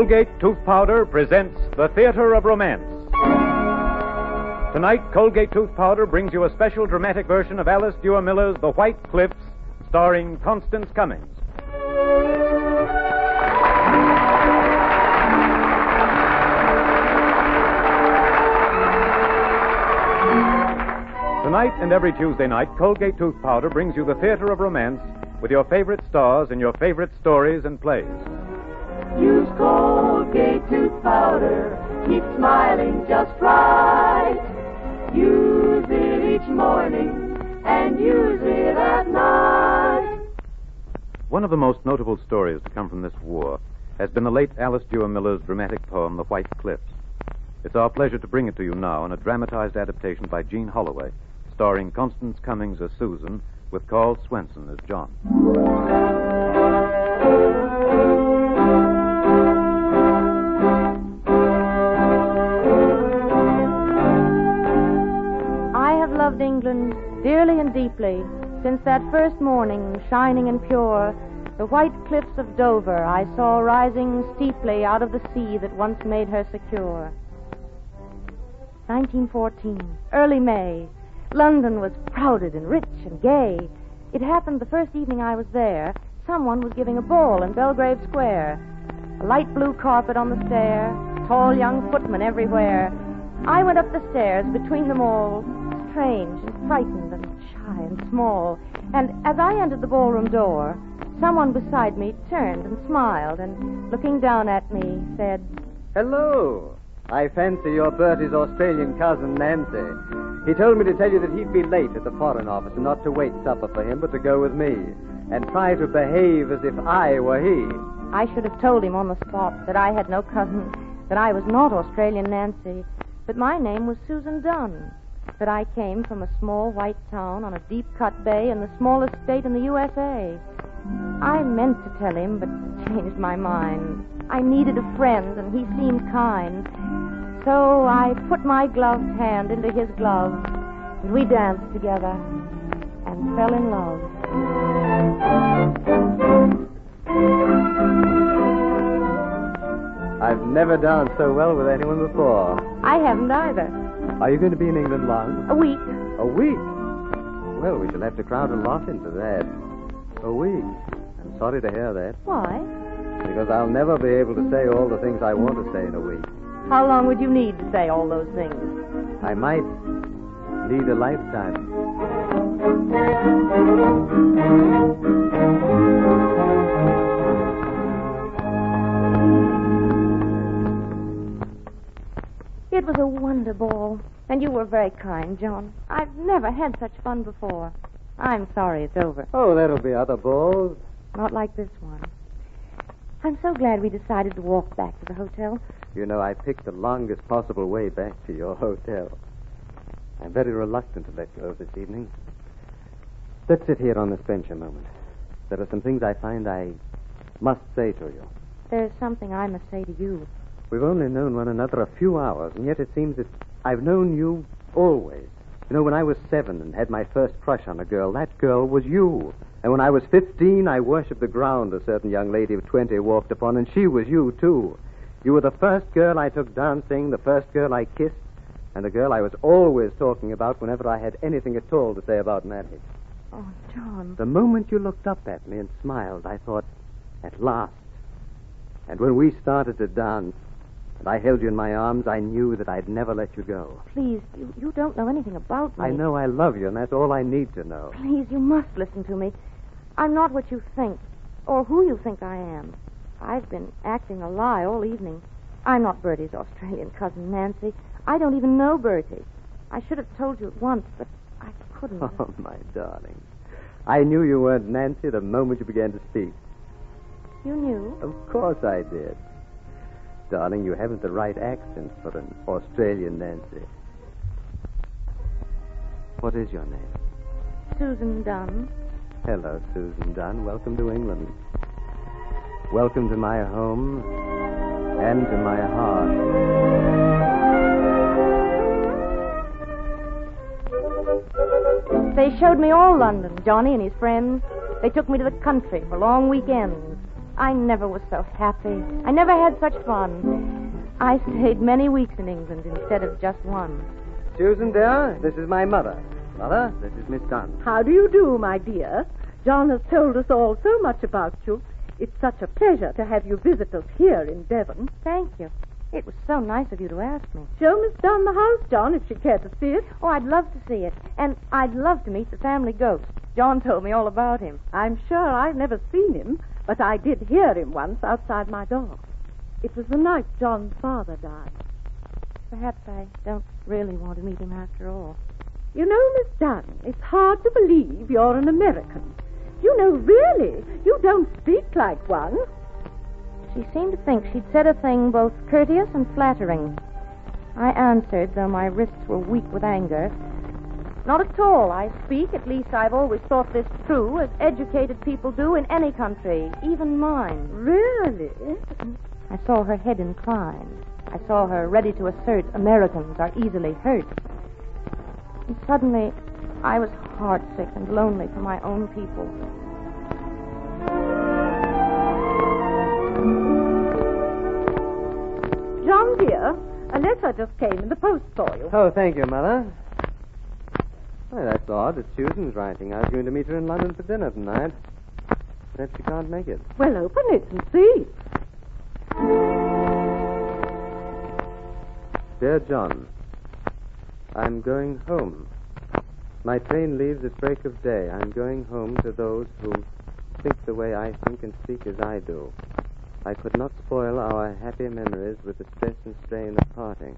Colgate Tooth Powder presents The Theater of Romance. Tonight, Colgate Tooth Powder brings you a special dramatic version of Alice Duer Miller's The White Cliffs, starring Constance Cummings. Tonight and every Tuesday night, Colgate Tooth Powder brings you The Theater of Romance with your favorite stars and your favorite stories and plays. Use Colgate Tooth Powder, keep smiling just right. Use it each morning and use it at night. One of the most notable stories to come from this war has been the late Alice Duer Miller's dramatic poem, The White Cliffs. It's our pleasure to bring it to you now in a dramatized adaptation by Jean Holloway, starring Constance Cummings as Susan, with Carl Swenson as John. I have loved England dearly and deeply since that first morning, shining and pure, the white cliffs of Dover I saw rising steeply out of the sea that once made her secure. 1914, early May. London was crowded and rich and gay. It happened the first evening I was there. Someone was giving a ball in Belgrave Square. A light blue carpet on the stair, tall young footmen everywhere. I went up the stairs between them all, strange and frightened and shy and small. And as I entered the ballroom door, someone beside me turned and smiled and, looking down at me, said, "Hello. I fancy you're Bertie's Australian cousin, Nancy. He told me to tell you that he'd be late at the Foreign Office and not to wait supper for him, but to go with me and try to behave as if I were he." I should have told him on the spot that I had no cousin, that I was not Australian Nancy, but my name was Susan Dunn, that I came from a small white town on a deep-cut bay in the smallest state in the USA. I meant to tell him, but changed my mind. I needed a friend, and he seemed kind. So I put my gloved hand into his glove, and we danced together and fell in love. I've never danced so well with anyone before. I haven't either. Are you going to be in England long? A week. A week? Well, we shall have to crowd a lot into that. A week. I'm sorry to hear that. Why? Because I'll never be able to say all the things I want to say in a week. How long would you need to say all those things? I might need a lifetime. It was a wonder ball, and you were very kind, John. I've never had such fun before. I'm sorry it's over. Oh, there'll be other balls. Not like this one. I'm so glad we decided to walk back to the hotel. You know, I picked the longest possible way back to your hotel. I'm very reluctant to let go this evening. Let's sit here on this bench a moment. There are some things I find I must say to you. There's something I must say to you. We've only known one another a few hours, and yet it seems that I've known you always. You know, when I was 7 and had my first crush on a girl, that girl was you. And when I was 15, I worshipped the ground a certain young lady of 20 walked upon, and she was you, too. You were the first girl I took dancing, the first girl I kissed, and the girl I was always talking about whenever I had anything at all to say about marriage. Oh, John. The moment you looked up at me and smiled, I thought, at last. And when we started to dance, and I held you in my arms, I knew that I'd never let you go. Please, you don't know anything about me. I know I love you, and that's all I need to know. Please, you must listen to me. I'm not what you think, or who you think I am. I've been acting a lie all evening. I'm not Bertie's Australian cousin, Nancy. I don't even know Bertie. I should have told you at once, but I couldn't. Oh, my darling. I knew you weren't Nancy the moment you began to speak. You knew? Of course I did. Darling, you haven't the right accent for an Australian Nancy. What is your name? Susan Dunn. Hello, Susan Dunn. Welcome to England. Welcome to my home and to my heart. They showed me all London, Johnny and his friends. They took me to the country for long weekends. I never was so happy. I never had such fun. I stayed many weeks in England instead of just one. Susan, dear, this is my mother. Mother, this is Miss Dunn. How do you do, my dear? John has told us all so much about you. It's such a pleasure to have you visit us here in Devon. Thank you. It was so nice of you to ask me. Show Miss Dunn the house, John, if she'd care to see it. Oh, I'd love to see it. And I'd love to meet the family ghost. John told me all about him. I'm sure I've never seen him, but I did hear him once outside my door. It was the night John's father died. Perhaps I don't really want to meet him after all. You know, Miss Dunn, it's hard to believe you're an American. You know, really, you don't speak like one. She seemed to think she'd said a thing both courteous and flattering. I answered, though my wrists were weak with anger. Not at all. I speak, at least I've always thought this true, as educated people do in any country, even mine. Really? I saw her head inclined. I saw her ready to assert Americans are easily hurt. And suddenly, I was heartsick and lonely for my own people. John, dear, a letter just came in the post for you. Oh, thank you, Mother. Well, that's odd that Susan's writing. I was going to meet her in London for dinner tonight. Perhaps she can't make it. Well, open it and see. Dear John, I'm going home. My train leaves at break of day. I'm going home to those who think the way I think and speak as I do. I could not spoil our happy memories with the stress and strain of parting.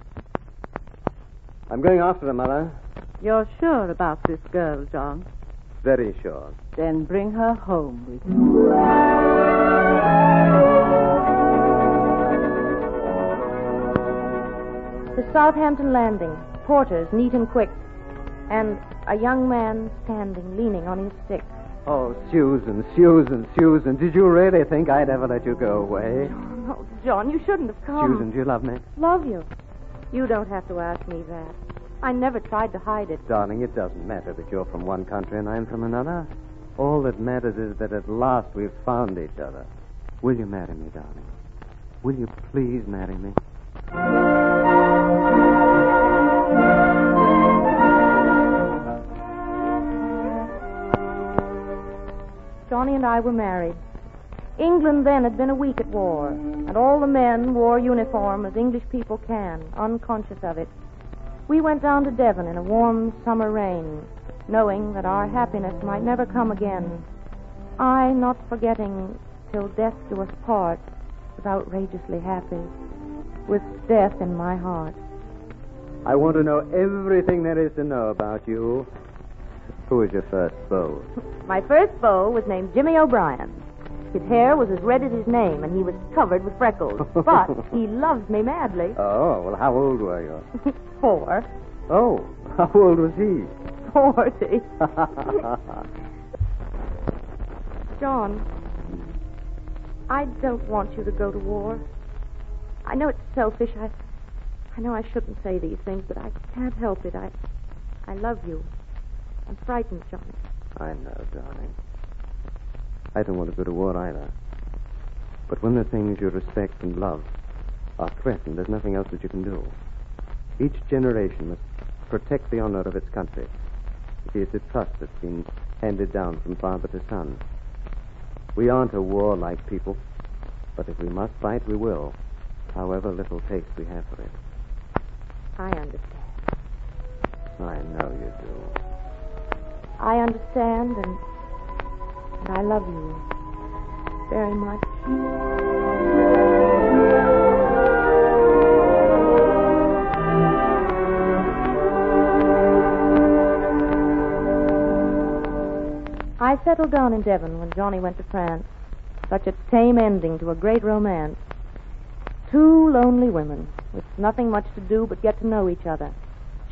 I'm going after her, Mother. You're sure about this girl, John? Very sure. Then bring her home with you. The Southampton landing, porters neat and quick, and a young man standing, leaning on his stick. Oh, Susan, Susan, Susan, did you really think I'd ever let you go away? Oh, John, you shouldn't have come. Susan, do you love me? Love you? You don't have to ask me that. I never tried to hide it. Darling, it doesn't matter that you're from one country and I'm from another. All that matters is that at last we've found each other. Will you marry me, darling? Will you please marry me? Johnny and I were married. England then had been a week at war, and all the men wore uniform as English people can, unconscious of it. We went down to Devon in a warm summer rain, knowing that our happiness might never come again. I, not forgetting till death do us part, was outrageously happy, with death in my heart. I want to know everything there is to know about you. Who was your first beau? My first beau was named Jimmy O'Brien. His hair was as red as his name, and he was covered with freckles. But he loved me madly. Oh, well, how old were you? 4. Oh, how old was he? 40. John, I don't want you to go to war. I know it's selfish. I know I shouldn't say these things, but I can't help it. I love you. I'm frightened, Johnny. I know, darling. I don't want to go to war either. But when the things you respect and love are threatened, there's nothing else that you can do. Each generation must protect the honor of its country. You see, it's a trust that's been handed down from father to son. We aren't a warlike people, but if we must fight, we will, however little taste we have for it. I understand. I know you do. I understand, and I love you very much. I settled down in Devon when Johnny went to France. Such a tame ending to a great romance. 2 lonely women with nothing much to do but get to know each other.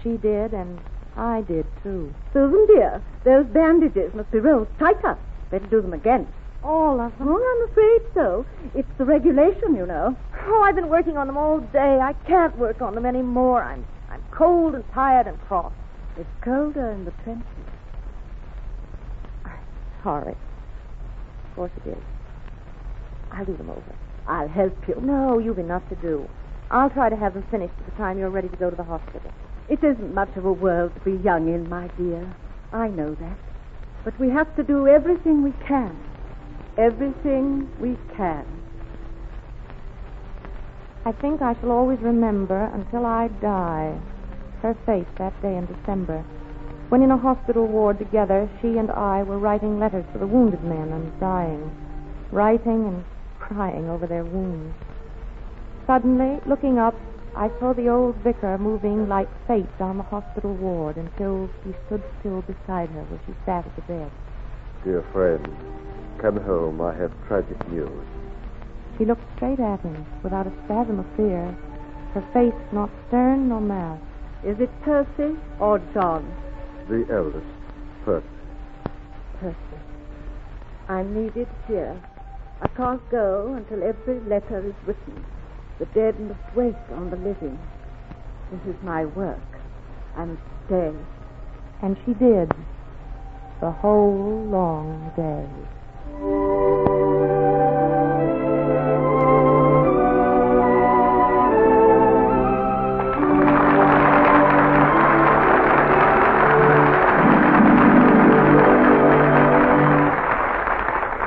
She did, and I did, too. Susan, dear, those bandages must be rolled tighter. Better do them again. All of them? Oh, I'm afraid so. It's the regulation, you know. Oh, I've been working on them all day. I can't work on them anymore. I'm cold and tired and cross. It's colder in the trenches. I'm sorry. Of course it is. I'll do them over. I'll help you. No, you've enough to do. I'll try to have them finished by the time you're ready to go to the hospital. It isn't much of a world to be young in, my dear. I know that. But we have to do everything we can. Everything we can. I think I shall always remember until I die her face that day in December, when in a hospital ward together she and I were writing letters to the wounded men and dying, writing and crying over their wounds. Suddenly, looking up, I saw the old vicar moving like fate down the hospital ward until he stood still beside her where she sat at the bed. Dear friend, come home. I have tragic news. She looked straight at him without a spasm of fear, her face not stern nor masked. Is it Percy or John? The eldest, Percy. Percy. I'm needed here. I can't go until every letter is written. The dead must wait on the living. This is my work. I must stay. And she did. The whole long day.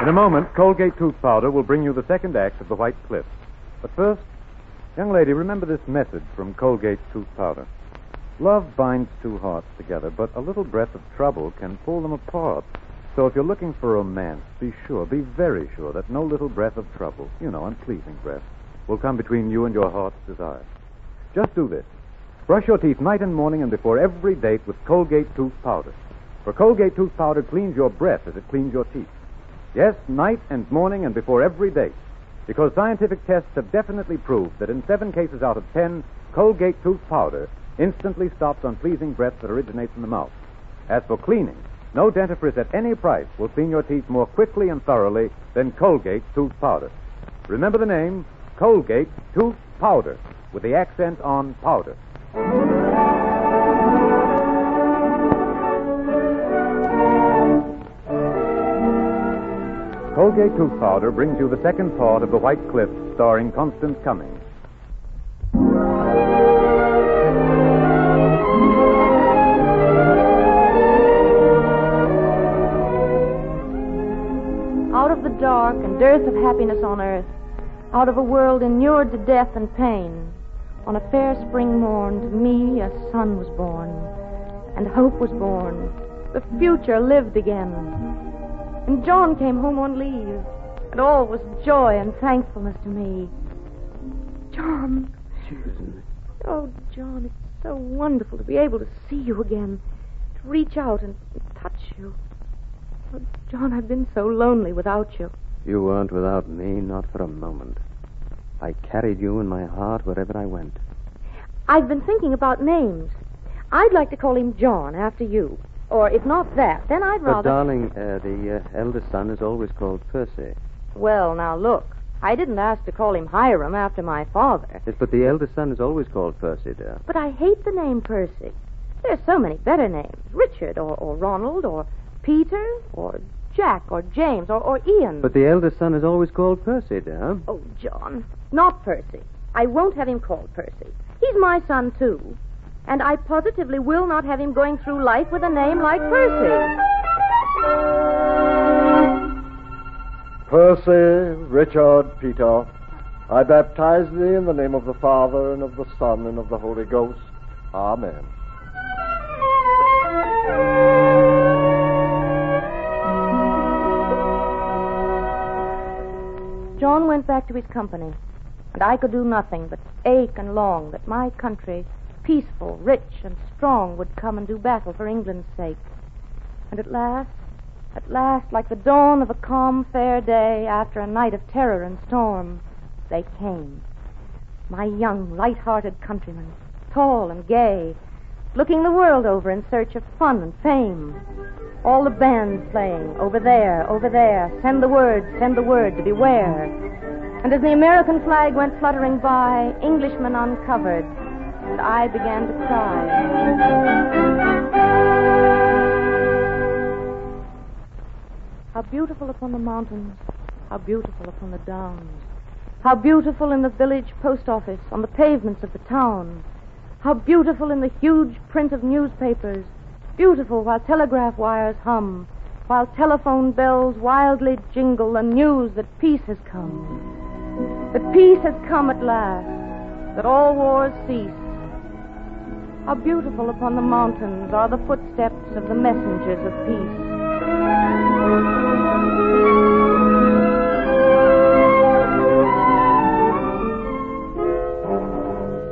In a moment, Colgate tooth powder will bring you the second act of The White Cliffs. But first, young lady, remember this message from Colgate tooth powder. Love binds two hearts together, but a little breath of trouble can pull them apart. So if you're looking for romance, be very sure that no little breath of trouble, unpleasing breath, will come between you and your heart's desire. Just do this. Brush your teeth night and morning and before every date with Colgate tooth powder. For Colgate tooth powder cleans your breath as it cleans your teeth. Yes, night and morning and before every date. Because scientific tests have definitely proved that in 7 cases out of 10, Colgate tooth powder instantly stops unpleasing breath that originates in the mouth. As for cleaning, no dentifrice at any price will clean your teeth more quickly and thoroughly than Colgate tooth powder. Remember the name, Colgate tooth powder, with the accent on powder. Colgate tooth powder brings you the second part of The White Cliffs, starring Constance Cummings. Out of the dark and dearth of happiness on earth, out of a world inured to death and pain, on a fair spring morn to me a son was born, and hope was born. The future lived again. And John came home on leave, and all was joy and thankfulness to me. John. Susan. Oh, John, it's so wonderful to be able to see you again, to reach out and touch you. Oh, John, I've been so lonely without you. You weren't without me, not for a moment. I carried you in my heart wherever I went. I've been thinking about names. I'd like to call him John after you. Or if not that, then I'd rather... But, darling, the eldest son is always called Percy. Well, now, look. I didn't ask to call him Hiram after my father. Yes, but the eldest son is always called Percy, dear. But I hate the name Percy. There's so many better names. Richard, or Ronald, or Peter, or Jack, or James, or Ian. But the eldest son is always called Percy, dear. Oh, John, not Percy. I won't have him called Percy. He's my son, too. And I positively will not have him going through life with a name like Percy. Percy, Richard, Peter, I baptize thee in the name of the Father, and of the Son, and of the Holy Ghost. Amen. John went back to his company, and I could do nothing but ache and long that my country, peaceful, rich, and strong, would come and do battle for England's sake. And at last, like the dawn of a calm, fair day after a night of terror and storm, they came. My young, light-hearted countrymen, tall and gay, looking the world over in search of fun and fame. All the bands playing, over there, send the word to beware. And as the American flag went fluttering by, Englishmen uncovered, and I began to cry. How beautiful upon the mountains How beautiful upon the downs. How beautiful in the village post office, on the pavements of the town. How beautiful in the huge print of newspapers. Beautiful while telegraph wires hum, while telephone bells wildly jingle the news that peace has come. That peace has come at last, that all wars cease. How beautiful upon the mountains are the footsteps of the messengers of peace.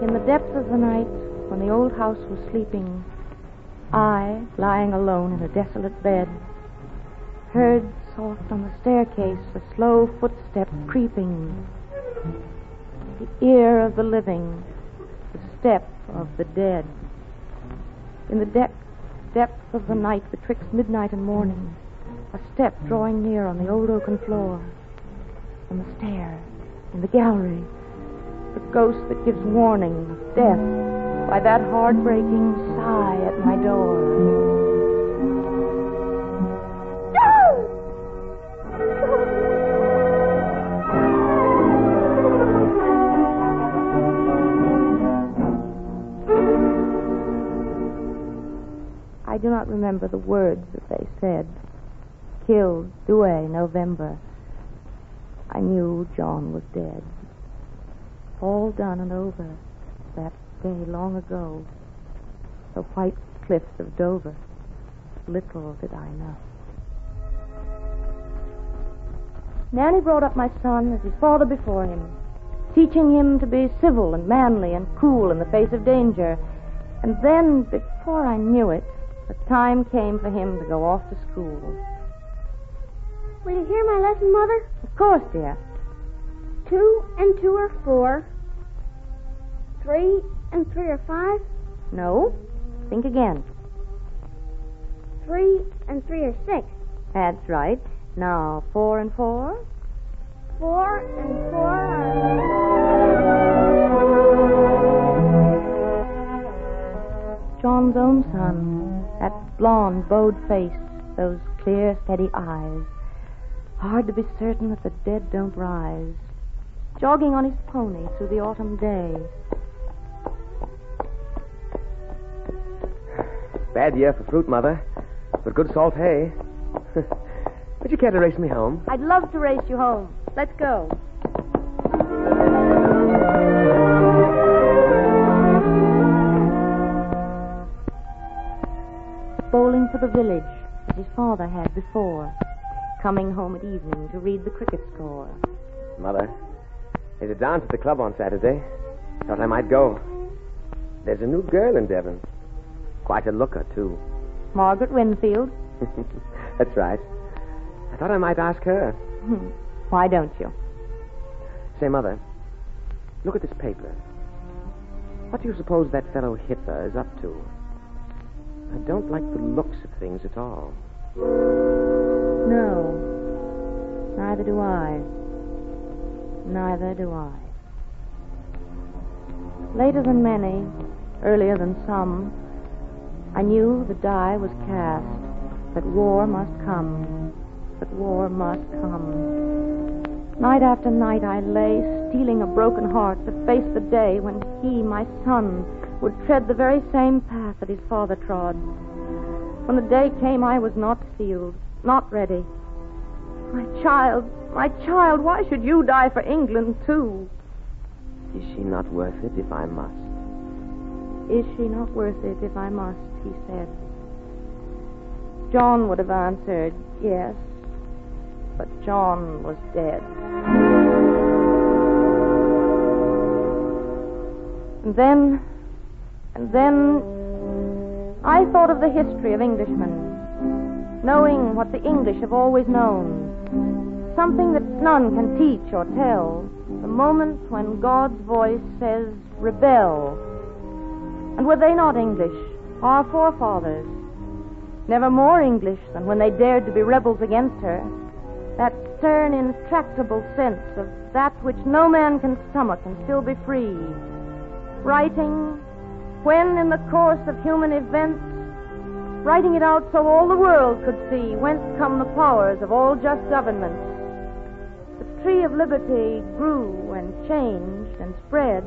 In the depths of the night, when the old house was sleeping, I, lying alone in a desolate bed, heard soft on the staircase a slow footstep creeping. The ear of the living, the step of the dead. In the depths of the night betwixt midnight and morning, a step drawing near on the old oaken floor. On the stair, in the gallery, the ghost that gives warning of death by that heartbreaking sigh at my door. I do not remember the words that they said. Killed, Douay, November. I knew John was dead. All done and over, that day long ago. The white cliffs of Dover. Little did I know. Nanny brought up my son as his father before him, teaching him to be civil and manly and cool in the face of danger. And then, before I knew it, the time came for him to go off to school. Will you hear my lesson, Mother? Of course, dear. 2 and 2 are 4. 3 and 3 are 5. No. Think again. 3 and 3 are 6. That's right. Now, 4 and 4? 4 and 4 are... John's own son, that blonde, bowed face, those clear, steady eyes. Hard to be certain that the dead don't rise. Jogging on his pony through the autumn day. Bad year for fruit, Mother, but good salt hay. Would you care to race me home? I'd love to race you home. Let's go. Bowling for the village, as his father had before. Coming home at evening to read the cricket score. Mother, there's a dance at the club on Saturday. Thought I might go. There's a new girl in Devon. Quite a looker, too. Margaret Winfield? That's right. I thought I might ask her. Why don't you? Say, Mother, look at this paper. What do you suppose that fellow Hitler is up to? I don't like the looks of things at all. No. Neither do I. Neither do I. Later than many, earlier than some, I knew the die was cast, that war must come, that war must come. Night after night I lay, steeling a broken heart to face the day when he, my son, would tread the very same path that his father trod. When the day came, I was not steeled, not ready. My child, why should you die for England, too? Is she not worth it if I must? Is she not worth it if I must, he said. John would have answered, yes, but John was dead. And then I thought of the history of Englishmen, knowing what the English have always known, something that none can teach or tell, the moment when God's voice says, rebel. And were they not English, our forefathers, never more English than when they dared to be rebels against her, that stern, intractable sense of that which no man can stomach and still be free, writing, when in the course of human events, writing it out so all the world could see whence come the powers of all just governments, tree of liberty grew and changed and spread,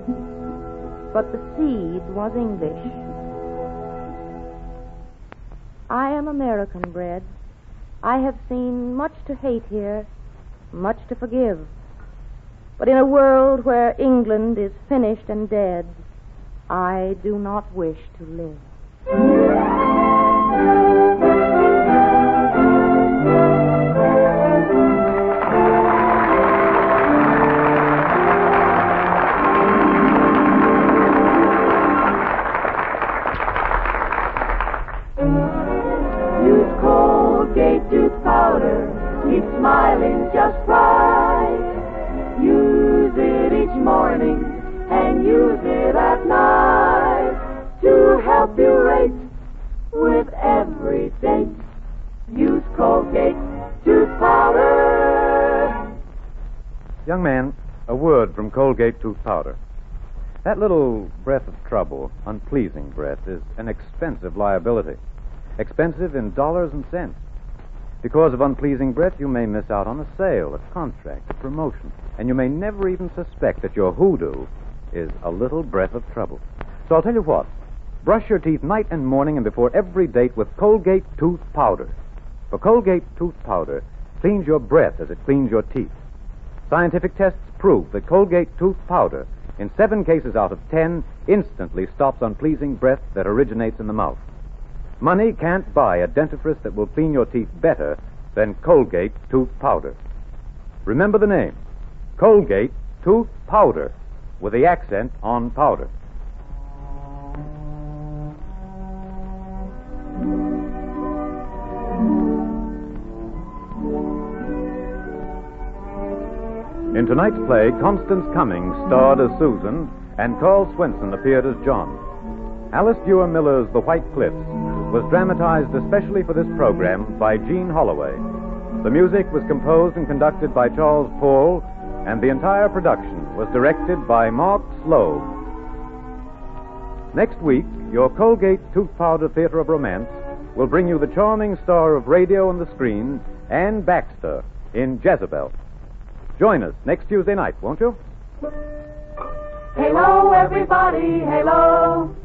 but the seed was English. I am American bred. I have seen much to hate here, much to forgive. But in a world where England is finished and dead, I do not wish to live. Use Colgate tooth powder, keep smiling just right. Use it each morning and use it at night to help you rate with every date. Use Colgate tooth powder. Young man, a word from Colgate tooth powder. That little breath of trouble, unpleasing breath, is an expensive liability. Expensive in dollars and cents. Because of unpleasing breath, you may miss out on a sale, a contract, a promotion, and you may never even suspect that your hoodoo is a little breath of trouble. So I'll tell you what. Brush your teeth night and morning and before every date with Colgate tooth powder. For Colgate tooth powder cleans your breath as it cleans your teeth. Scientific tests prove that Colgate tooth powder, in 7 cases out of 10, instantly stops unpleasing breath that originates in the mouth. Money can't buy a dentifrice that will clean your teeth better than Colgate tooth powder. Remember the name, Colgate tooth powder, with the accent on powder. In tonight's play, Constance Cummings starred as Susan, and Carl Swenson appeared as John. Alice Duer Miller's The White Cliffs was dramatized especially for this program by Jean Holloway. The music was composed and conducted by Charles Paul, and the entire production was directed by Mark Slobe. Next week, your Colgate Tooth Powder Theater of Romance will bring you the charming star of radio and the screen, Anne Baxter, in Jezebel. Join us next Tuesday night, won't you? Halo, everybody, halo.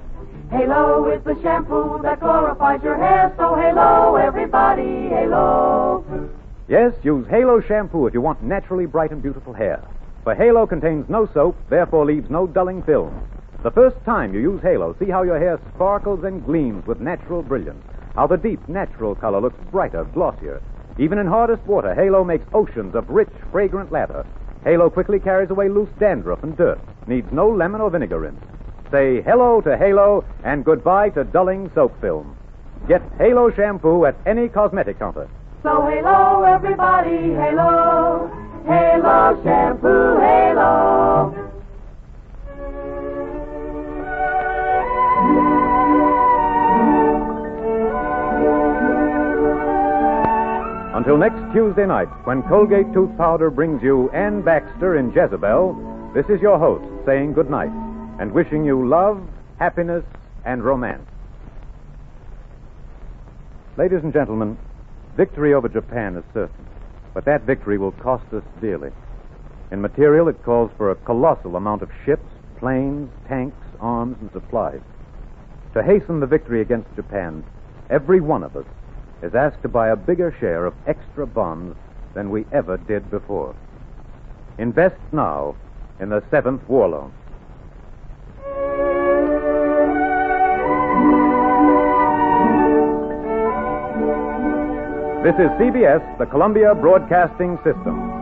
Halo is the shampoo that glorifies your hair, so halo, everybody, halo. Yes, use Halo shampoo if you want naturally bright and beautiful hair. For Halo contains no soap, therefore leaves no dulling film. The first time you use Halo, see how your hair sparkles and gleams with natural brilliance. How the deep, natural color looks brighter, glossier. Even in hardest water, Halo makes oceans of rich, fragrant lather. Halo quickly carries away loose dandruff and dirt. Needs no lemon or vinegar rinse. Say hello to Halo and goodbye to dulling soap film. Get Halo shampoo at any cosmetic counter. So halo, everybody, halo. Halo shampoo, halo. Until next Tuesday night, when Colgate Tooth Powder brings you Anne Baxter in Jezebel, this is your host saying good night and wishing you love, happiness, and romance. Ladies and gentlemen, victory over Japan is certain, but that victory will cost us dearly. In material, it calls for a colossal amount of ships, planes, tanks, arms, and supplies. To hasten the victory against Japan, every one of us is asked to buy a bigger share of extra bonds than we ever did before. Invest now in the 7th War Loan. This is CBS, the Columbia Broadcasting System.